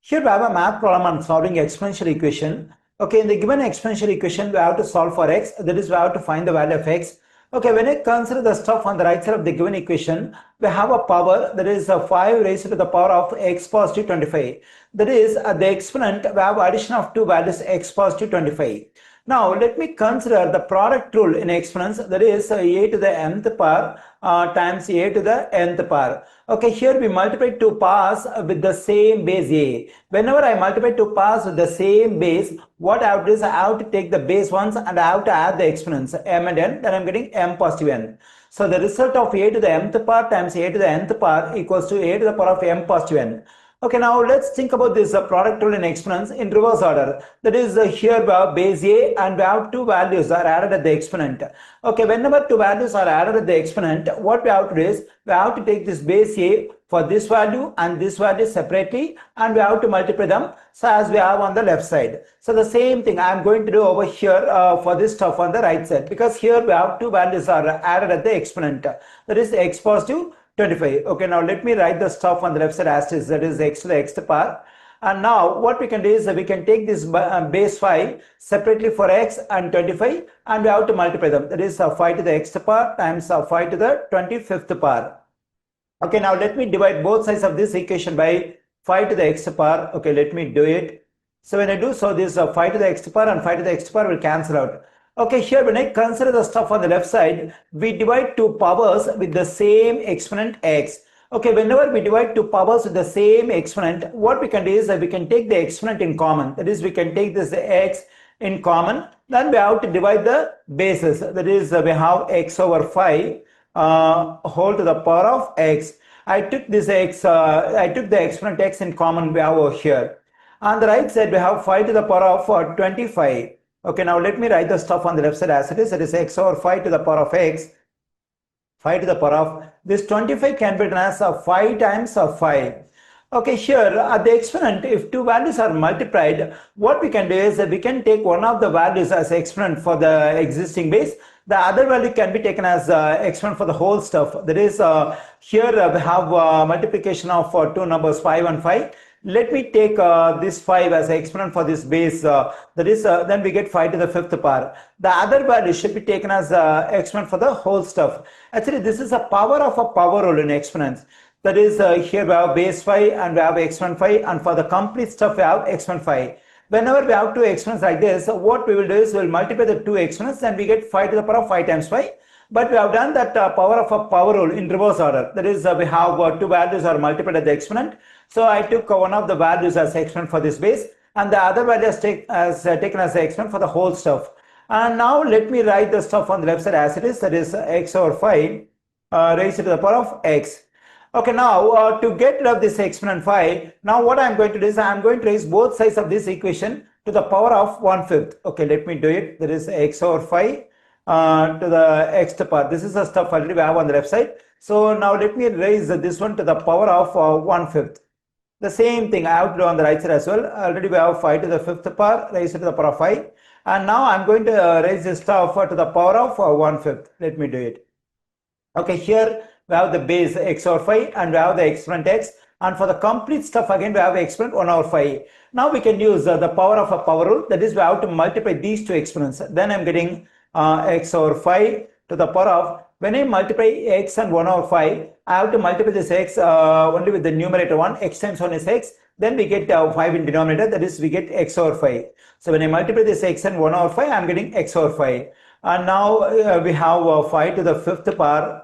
Here we have a math problem on solving exponential equation. Okay, in the given exponential equation, we have to solve for x. That is, we have to find the value of x. Okay, when I consider the stuff on the right side of the given equation, we have a power that is 5 raised to the power of x positive 25. That is, the exponent, we have addition of two values x positive 25. Now, let me consider the product rule in exponents, that is a to the nth power times a to the nth power. Okay, here we multiply two powers with the same base a. Whenever I multiply two powers with the same base, what I have to do is I have to take the base ones and I have to add the exponents m and n, then I'm getting m positive n. So the result of a to the mth power times a to the nth power equals to a to the power of m positive n. Okay, now let's think about this product rule in exponents in reverse order. That is, here we have base a and we have two values are added at the exponent. Okay, whenever two values are added at the exponent, what we have to do is we have to take this base a for this value and this value separately, and we have to multiply them so as we have on the left side. So the same thing I am going to do over here for this stuff on the right side, because here we have two values are added at the exponent. That is x positive 25. Okay, now let me write the stuff on the left side as is, that is x to the x power. And now what we can do is we can take this base 5 separately for x and 25, and we have to multiply them. That is 5 to the x power times 5 to the 25th power. Okay, now let me divide both sides of this equation by 5 to the x power. Okay, let me do it. So when I do so, this 5 to the x power and 5 to the x power will cancel out. Okay, here when I consider the stuff on the left side, we divide two powers with the same exponent x. Okay, whenever we divide two powers with the same exponent, what we can do is that we can take the exponent in common. That is, we can take this x in common. Then we have to divide the bases. That is, we have x over 5 whole to the power of x. I took this x, I took the exponent x in common we have over here. On the right side, we have 5 to the power of 25. Okay, now let me write the stuff on the left side as it is. That is x over 5 to the power of x. 5 to the power of this 25 can be written as 5 times 5. Okay, here at the exponent, if two values are multiplied, what we can do is that we can take one of the values as exponent for the existing base. The other value can be taken as exponent for the whole stuff. That is, here we have multiplication of two numbers 5 and 5. Let me take this 5 as an exponent for this base. That is, then we get 5 to the 5th power. The other value should be taken as exponent for the whole stuff. Actually, this is a power of a power rule in exponents. That is, here we have base 5 and we have exponent 5, and for the complete stuff we have exponent 5. Whenever we have two exponents like this, what we will do is we will multiply the two exponents and we get 5 to the power of 5 times 5. But we have done that power of a power rule in reverse order. That is, we have two values are multiplied at the exponent. So I took one of the values as exponent for this base, and the other value is taken as the exponent for the whole stuff. And now let me write the stuff on the left side as it is. That is x over 5 raised to the power of x. Okay, now to get rid of this exponent 5, now what I am going to do is I am going to raise both sides of this equation to the power of 1/5. Okay, let me do it. That is x over 5 to the x power. This is the stuff already we have on the left side. So now let me raise this one to the power of 1/5. The same thing I have to do on the right side as well. Already we have 5 to the 5th power raised to the power of 5. And now I'm going to raise this stuff to the power of 1/5. Let me do it. Okay, here we have the base x over 5 and we have the exponent x. And for the complete stuff, again, we have the exponent 1 over 5. Now we can use the power of a power rule. That is, we have to multiply these two exponents. Then I'm getting x over 5 to the power of, when I multiply x and 1 over 5, I have to multiply this x only with the numerator 1. X times 1 is x. Then we get 5 in denominator. That is, we get x over 5. So when I multiply this x and 1 over 5, I'm getting x over 5. And now we have 5 to the 5th power.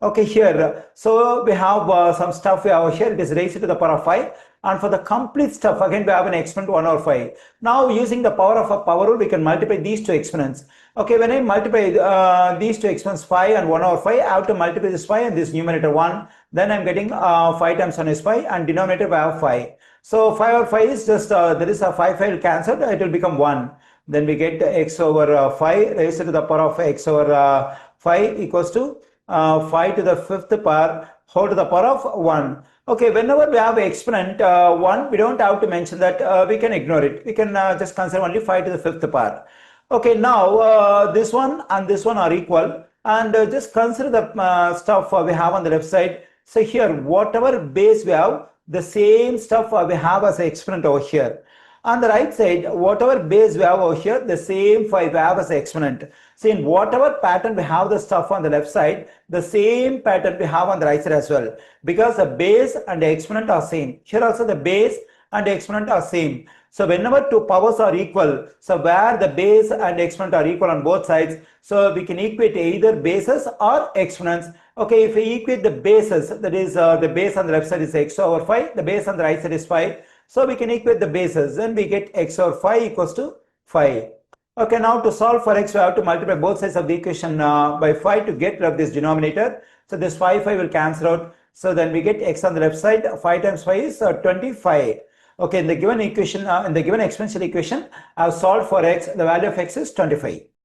Okay, here, so we have some stuff we have here. It is raised to the power of 5. And for the complete stuff, again, we have an exponent 1 over 5. Now, using the power of a power rule, we can multiply these two exponents. Okay, when I multiply these two exponents, 5 and 1 over 5, I have to multiply this 5 and this numerator 1. Then I'm getting 5 times 1 is 5, and denominator we have 5. So 5 over 5 is just, there is a 5 cancelled, it will become 1. Then we get x over 5 raised to the power of x over 5 equals to 5 to the 5th power whole to the power of 1. Okay, whenever we have exponent 1, we don't have to mention that, we can ignore it. We can just consider only 5 to the 5th power. Okay, now this one and this one are equal, and just consider the stuff we have on the left side. So here, whatever base we have, the same stuff we have as an exponent over here. On the right side, whatever base we have over here, the same 5 we have as an exponent. So in whatever pattern we have the stuff on the left side, the same pattern we have on the right side as well. Because the base and the exponent are same. Here also the base and the exponent are same. So whenever two powers are equal, so where the base and exponent are equal on both sides, so we can equate either bases or exponents. Okay, if we equate the bases, that is the base on the left side is x over 5, the base on the right side is 5. So we can equate the bases, then we get x over 5 equals to 5. Okay, now to solve for x, we have to multiply both sides of the equation by 5 to get rid of this denominator. So this 5 will cancel out. So then we get x on the left side, 5 times 5 is 25. Okay, in the given equation, in the given exponential equation, I have solved for x, the value of x is 25.